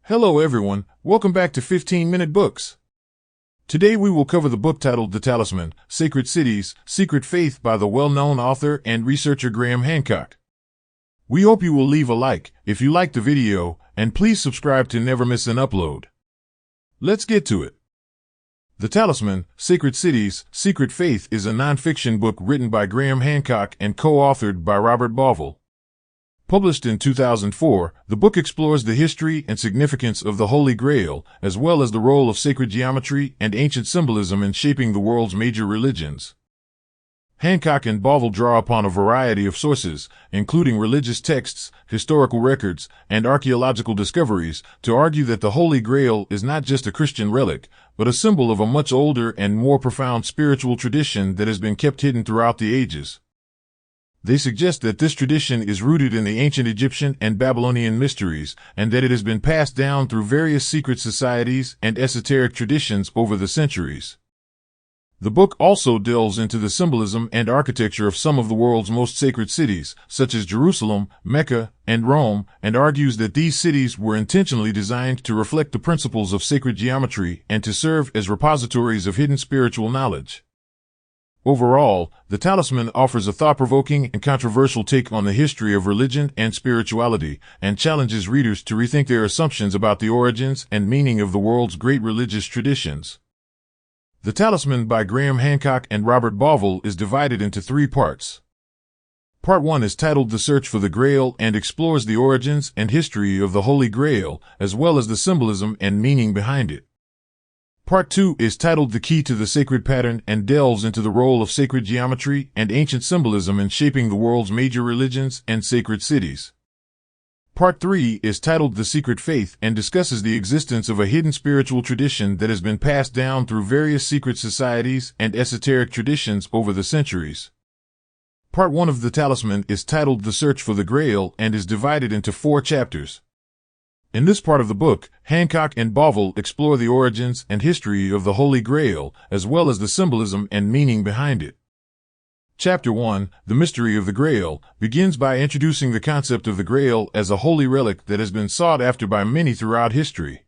Hello everyone, welcome back to 15-Minute Books. Today we will cover the book titled The Talisman, Sacred Cities, Secret Faith by the well-known author and researcher Graham Hancock. We hope you will leave a like if you liked the video, and please subscribe to never miss an upload. Let's get to it. The Talisman, Sacred Cities, Secret Faith is a non-fiction book written by Graham Hancock and co-authored by Robert Bauval. Published in 2004, the book explores the history and significance of the Holy Grail, as well as the role of sacred geometry and ancient symbolism in shaping the world's major religions. Hancock and Bauval draw upon a variety of sources, including religious texts, historical records, and archaeological discoveries, to argue that the Holy Grail is not just a Christian relic, but a symbol of a much older and more profound spiritual tradition that has been kept hidden throughout the ages. They suggest that this tradition is rooted in the ancient Egyptian and Babylonian mysteries, and that it has been passed down through various secret societies and esoteric traditions over the centuries. The book also delves into the symbolism and architecture of some of the world's most sacred cities, such as Jerusalem, Mecca, and Rome, and argues that these cities were intentionally designed to reflect the principles of sacred geometry and to serve as repositories of hidden spiritual knowledge. Overall, The Talisman offers a thought-provoking and controversial take on the history of religion and spirituality, and challenges readers to rethink their assumptions about the origins and meaning of the world's great religious traditions. The Talisman by Graham Hancock and Robert Bauval is divided into 3 parts. Part 1 is titled The Search for the Grail and explores the origins and history of the Holy Grail, as well as the symbolism and meaning behind it. Part 2 is titled The Key to the Sacred Pattern and delves into the role of sacred geometry and ancient symbolism in shaping the world's major religions and sacred cities. Part 3 is titled The Secret Faith and discusses the existence of a hidden spiritual tradition that has been passed down through various secret societies and esoteric traditions over the centuries. Part 1 of The Talisman is titled The Search for the Grail and is divided into 4 chapters. In this part of the book, Hancock and Bauval explore the origins and history of the Holy Grail, as well as the symbolism and meaning behind it. Chapter 1, The Mystery of the Grail, begins by introducing the concept of the Grail as a holy relic that has been sought after by many throughout history.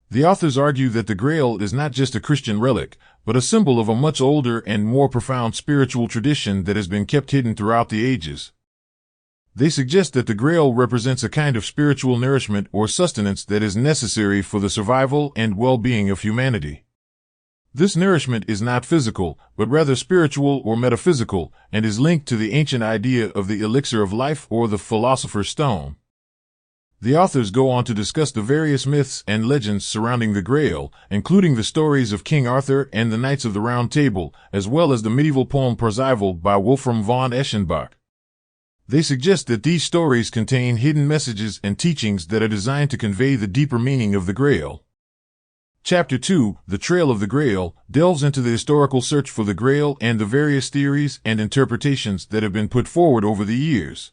The authors argue that the Grail is not just a Christian relic, but a symbol of a much older and more profound spiritual tradition that has been kept hidden throughout the ages. They suggest that the Grail represents a kind of spiritual nourishment or sustenance that is necessary for the survival and well-being of humanity. This nourishment is not physical, but rather spiritual or metaphysical, and is linked to the ancient idea of the elixir of life or the philosopher's stone. The authors go on to discuss the various myths and legends surrounding the Grail, including the stories of King Arthur and the Knights of the Round Table, as well as the medieval poem Parzival by Wolfram von Eschenbach. They suggest that these stories contain hidden messages and teachings that are designed to convey the deeper meaning of the Grail. Chapter 2, The Trail of the Grail, delves into the historical search for the Grail and the various theories and interpretations that have been put forward over the years.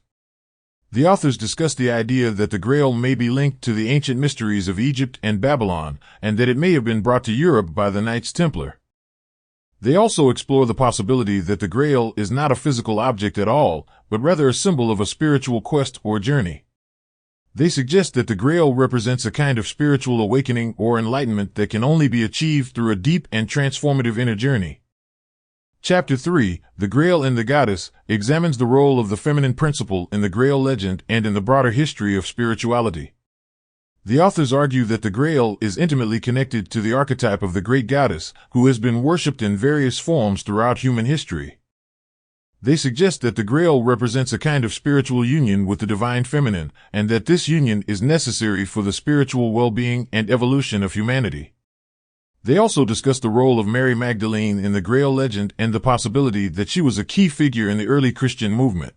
The authors discuss the idea that the Grail may be linked to the ancient mysteries of Egypt and Babylon, and that it may have been brought to Europe by the Knights Templar. They also explore the possibility that the Grail is not a physical object at all, but rather a symbol of a spiritual quest or journey. They suggest that the Grail represents a kind of spiritual awakening or enlightenment that can only be achieved through a deep and transformative inner journey. Chapter 3, The Grail and the Goddess, examines the role of the feminine principle in the Grail legend and in the broader history of spirituality. The authors argue that the Grail is intimately connected to the archetype of the great goddess, who has been worshipped in various forms throughout human history. They suggest that the Grail represents a kind of spiritual union with the divine feminine, and that this union is necessary for the spiritual well-being and evolution of humanity. They also discuss the role of Mary Magdalene in the Grail legend and the possibility that she was a key figure in the early Christian movement.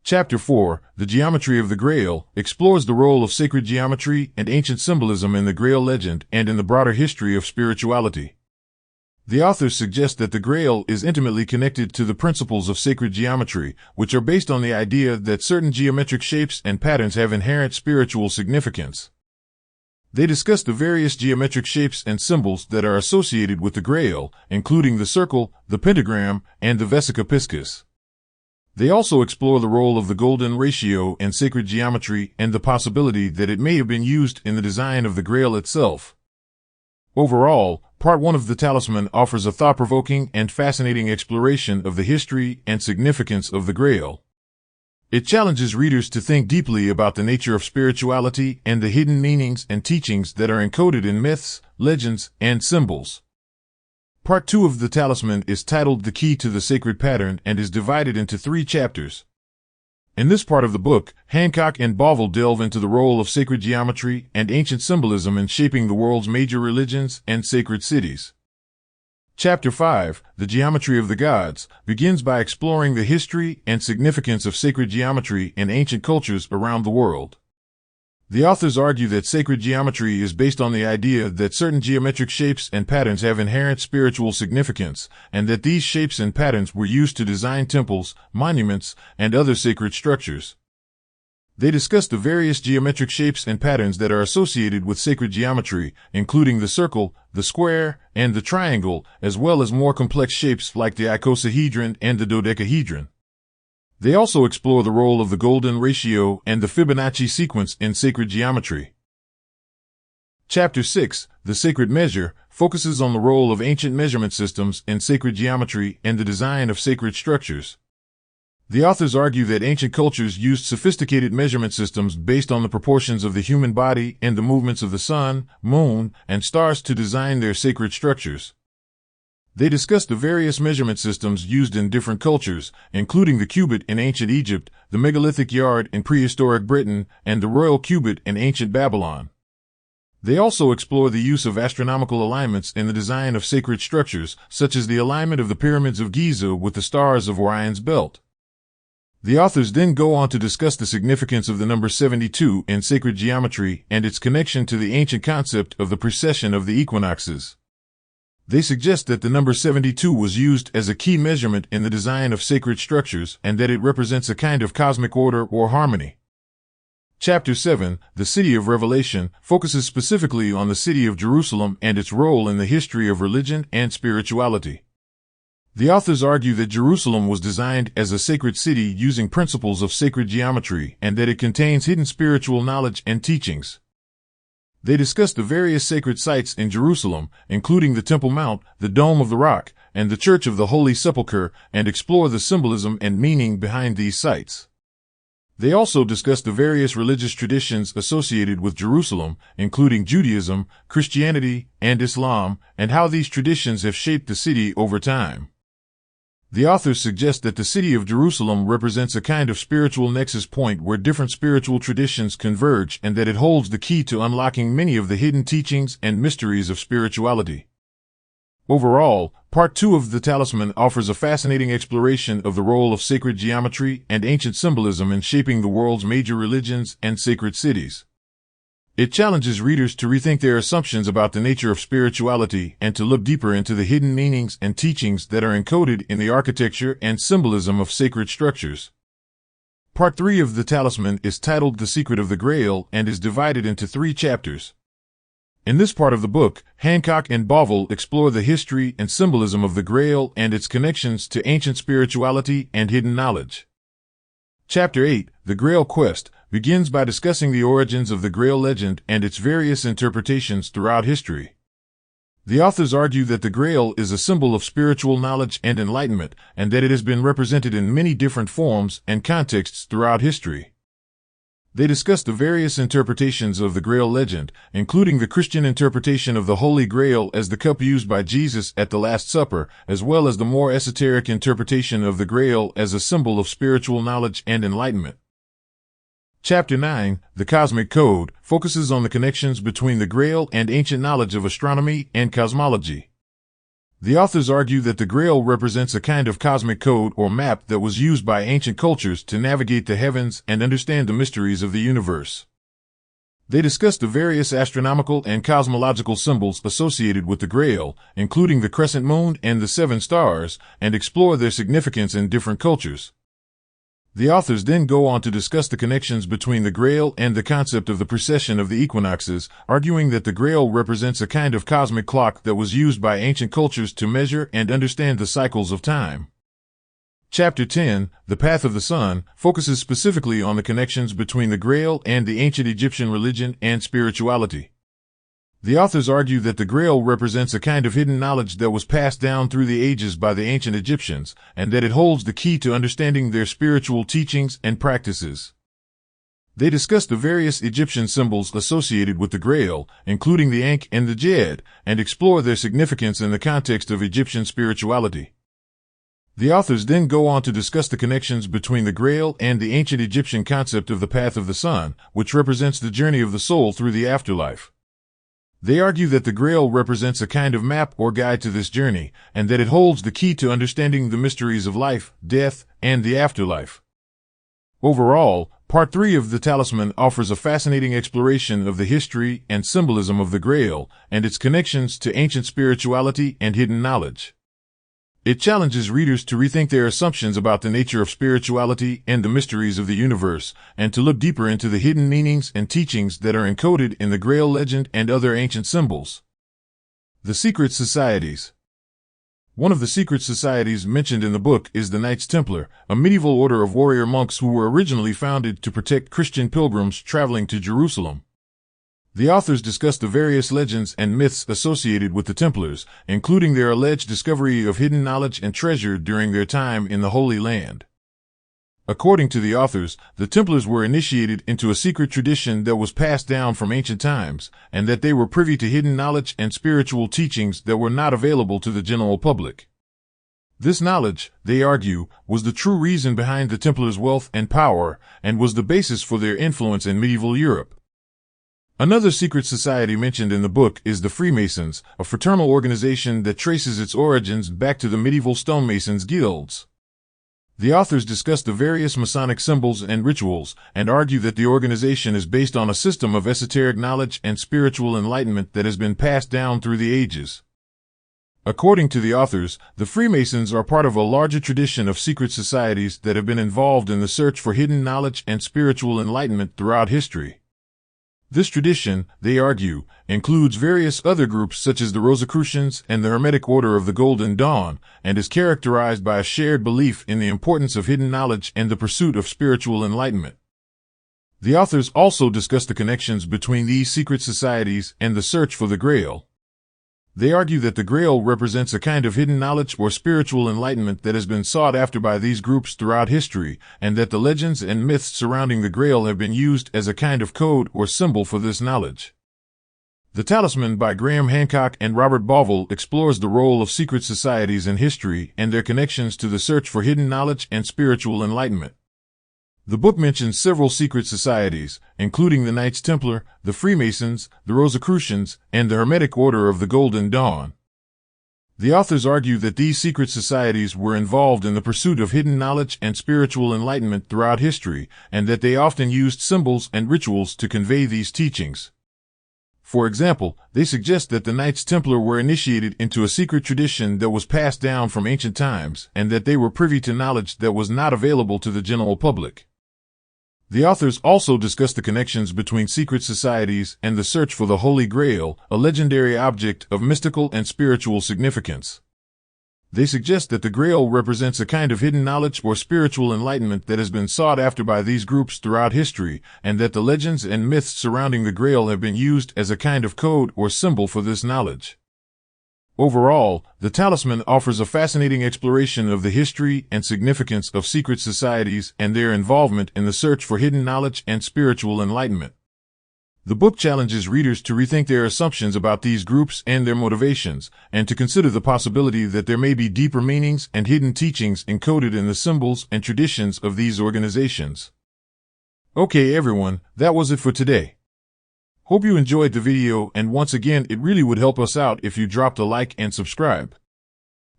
Chapter 4, The Geometry of the Grail, explores the role of sacred geometry and ancient symbolism in the Grail legend and in the broader history of spirituality. The authors suggest that the Grail is intimately connected to the principles of sacred geometry, which are based on the idea that certain geometric shapes and patterns have inherent spiritual significance. They discuss the various geometric shapes and symbols that are associated with the Grail, including the circle, the pentagram, and the vesica piscis. They also explore the role of the golden ratio in sacred geometry and the possibility that it may have been used in the design of the Grail itself. Overall, Part 1 of The Talisman offers a thought-provoking and fascinating exploration of the history and significance of the Grail. It challenges readers to think deeply about the nature of spirituality and the hidden meanings and teachings that are encoded in myths, legends, and symbols. Part 2 of The Talisman is titled The Key to the Sacred Pattern and is divided into 3 chapters. In this part of the book, Hancock and Bovell delve into the role of sacred geometry and ancient symbolism in shaping the world's major religions and sacred cities. Chapter 5, The Geometry of the Gods, begins by exploring the history and significance of sacred geometry in ancient cultures around the world. The authors argue that sacred geometry is based on the idea that certain geometric shapes and patterns have inherent spiritual significance, and that these shapes and patterns were used to design temples, monuments, and other sacred structures. They discuss the various geometric shapes and patterns that are associated with sacred geometry, including the circle, the square, and the triangle, as well as more complex shapes like the icosahedron and the dodecahedron. They also explore the role of the golden ratio and the Fibonacci sequence in sacred geometry. Chapter 6, The Sacred Measure, focuses on the role of ancient measurement systems in sacred geometry and the design of sacred structures. The authors argue that ancient cultures used sophisticated measurement systems based on the proportions of the human body and the movements of the sun, moon, and stars to design their sacred structures. They discuss the various measurement systems used in different cultures, including the cubit in ancient Egypt, the megalithic yard in prehistoric Britain, and the royal cubit in ancient Babylon. They also explore the use of astronomical alignments in the design of sacred structures, such as the alignment of the pyramids of Giza with the stars of Orion's belt. The authors then go on to discuss the significance of the number 72 in sacred geometry and its connection to the ancient concept of the precession of the equinoxes. They suggest that the number 72 was used as a key measurement in the design of sacred structures and that it represents a kind of cosmic order or harmony. Chapter 7, The City of Revelation, focuses specifically on the city of Jerusalem and its role in the history of religion and spirituality. The authors argue that Jerusalem was designed as a sacred city using principles of sacred geometry and that it contains hidden spiritual knowledge and teachings. They discuss the various sacred sites in Jerusalem, including the Temple Mount, the Dome of the Rock, and the Church of the Holy Sepulchre, and explore the symbolism and meaning behind these sites. They also discuss the various religious traditions associated with Jerusalem, including Judaism, Christianity, and Islam, and how these traditions have shaped the city over time. The authors suggest that the city of Jerusalem represents a kind of spiritual nexus point where different spiritual traditions converge and that it holds the key to unlocking many of the hidden teachings and mysteries of spirituality. Overall, Part 2 of The Talisman offers a fascinating exploration of the role of sacred geometry and ancient symbolism in shaping the world's major religions and sacred cities. It challenges readers to rethink their assumptions about the nature of spirituality and to look deeper into the hidden meanings and teachings that are encoded in the architecture and symbolism of sacred structures. Part 3 of The Talisman is titled The Secret of the Grail and is divided into 3 chapters. In this part of the book, Hancock and Bovell explore the history and symbolism of the Grail and its connections to ancient spirituality and hidden knowledge. Chapter 8, The Grail Quest, begins by discussing the origins of the Grail legend and its various interpretations throughout history. The authors argue that the Grail is a symbol of spiritual knowledge and enlightenment, and that it has been represented in many different forms and contexts throughout history. They discuss the various interpretations of the Grail legend, including the Christian interpretation of the Holy Grail as the cup used by Jesus at the Last Supper, as well as the more esoteric interpretation of the Grail as a symbol of spiritual knowledge and enlightenment. Chapter 9, The Cosmic Code, focuses on the connections between the Grail and ancient knowledge of astronomy and cosmology. The authors argue that the Grail represents a kind of cosmic code or map that was used by ancient cultures to navigate the heavens and understand the mysteries of the universe. They discuss the various astronomical and cosmological symbols associated with the Grail, including the crescent moon and the 7 stars, and explore their significance in different cultures. The authors then go on to discuss the connections between the Grail and the concept of the precession of the equinoxes, arguing that the Grail represents a kind of cosmic clock that was used by ancient cultures to measure and understand the cycles of time. Chapter 10, The Path of the Sun, focuses specifically on the connections between the Grail and the ancient Egyptian religion and spirituality. The authors argue that the Grail represents a kind of hidden knowledge that was passed down through the ages by the ancient Egyptians, and that it holds the key to understanding their spiritual teachings and practices. They discuss the various Egyptian symbols associated with the Grail, including the Ankh and the Djed, and explore their significance in the context of Egyptian spirituality. The authors then go on to discuss the connections between the Grail and the ancient Egyptian concept of the Path of the Sun, which represents the journey of the soul through the afterlife. They argue that the Grail represents a kind of map or guide to this journey, and that it holds the key to understanding the mysteries of life, death, and the afterlife. Overall, Part 3 of the Talisman offers a fascinating exploration of the history and symbolism of the Grail and its connections to ancient spirituality and hidden knowledge. It challenges readers to rethink their assumptions about the nature of spirituality and the mysteries of the universe, and to look deeper into the hidden meanings and teachings that are encoded in the Grail legend and other ancient symbols. The Secret Societies. One of the secret societies mentioned in the book is the Knights Templar, a medieval order of warrior monks who were originally founded to protect Christian pilgrims traveling to Jerusalem. The authors discuss the various legends and myths associated with the Templars, including their alleged discovery of hidden knowledge and treasure during their time in the Holy Land. According to the authors, the Templars were initiated into a secret tradition that was passed down from ancient times, and that they were privy to hidden knowledge and spiritual teachings that were not available to the general public. This knowledge, they argue, was the true reason behind the Templars' wealth and power, and was the basis for their influence in medieval Europe. Another secret society mentioned in the book is the Freemasons, a fraternal organization that traces its origins back to the medieval stonemasons' guilds. The authors discuss the various Masonic symbols and rituals, and argue that the organization is based on a system of esoteric knowledge and spiritual enlightenment that has been passed down through the ages. According to the authors, the Freemasons are part of a larger tradition of secret societies that have been involved in the search for hidden knowledge and spiritual enlightenment throughout history. This tradition, they argue, includes various other groups such as the Rosicrucians and the Hermetic Order of the Golden Dawn, and is characterized by a shared belief in the importance of hidden knowledge and the pursuit of spiritual enlightenment. The authors also discuss the connections between these secret societies and the search for the Grail. They argue that the Grail represents a kind of hidden knowledge or spiritual enlightenment that has been sought after by these groups throughout history, and that the legends and myths surrounding the Grail have been used as a kind of code or symbol for this knowledge. The Talisman by Graham Hancock and Robert Bauval explores the role of secret societies in history and their connections to the search for hidden knowledge and spiritual enlightenment. The book mentions several secret societies, including the Knights Templar, the Freemasons, the Rosicrucians, and the Hermetic Order of the Golden Dawn. The authors argue that these secret societies were involved in the pursuit of hidden knowledge and spiritual enlightenment throughout history, and that they often used symbols and rituals to convey these teachings. For example, they suggest that the Knights Templar were initiated into a secret tradition that was passed down from ancient times, and that they were privy to knowledge that was not available to the general public. The authors also discuss the connections between secret societies and the search for the Holy Grail, a legendary object of mystical and spiritual significance. They suggest that the Grail represents a kind of hidden knowledge or spiritual enlightenment that has been sought after by these groups throughout history, and that the legends and myths surrounding the Grail have been used as a kind of code or symbol for this knowledge. Overall, the Talisman offers a fascinating exploration of the history and significance of secret societies and their involvement in the search for hidden knowledge and spiritual enlightenment. The book challenges readers to rethink their assumptions about these groups and their motivations, and to consider the possibility that there may be deeper meanings and hidden teachings encoded in the symbols and traditions of these organizations. Okay everyone, that was it for today. Hope you enjoyed the video, and once again it really would help us out if you dropped a like and subscribe.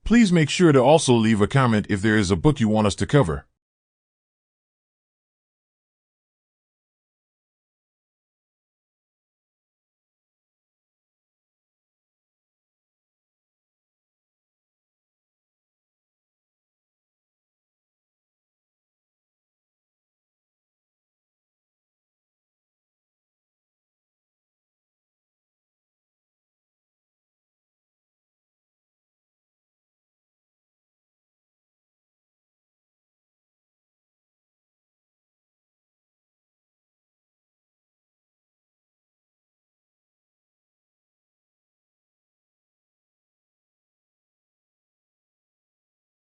Please make sure to also leave a comment if there is a book you want us to cover.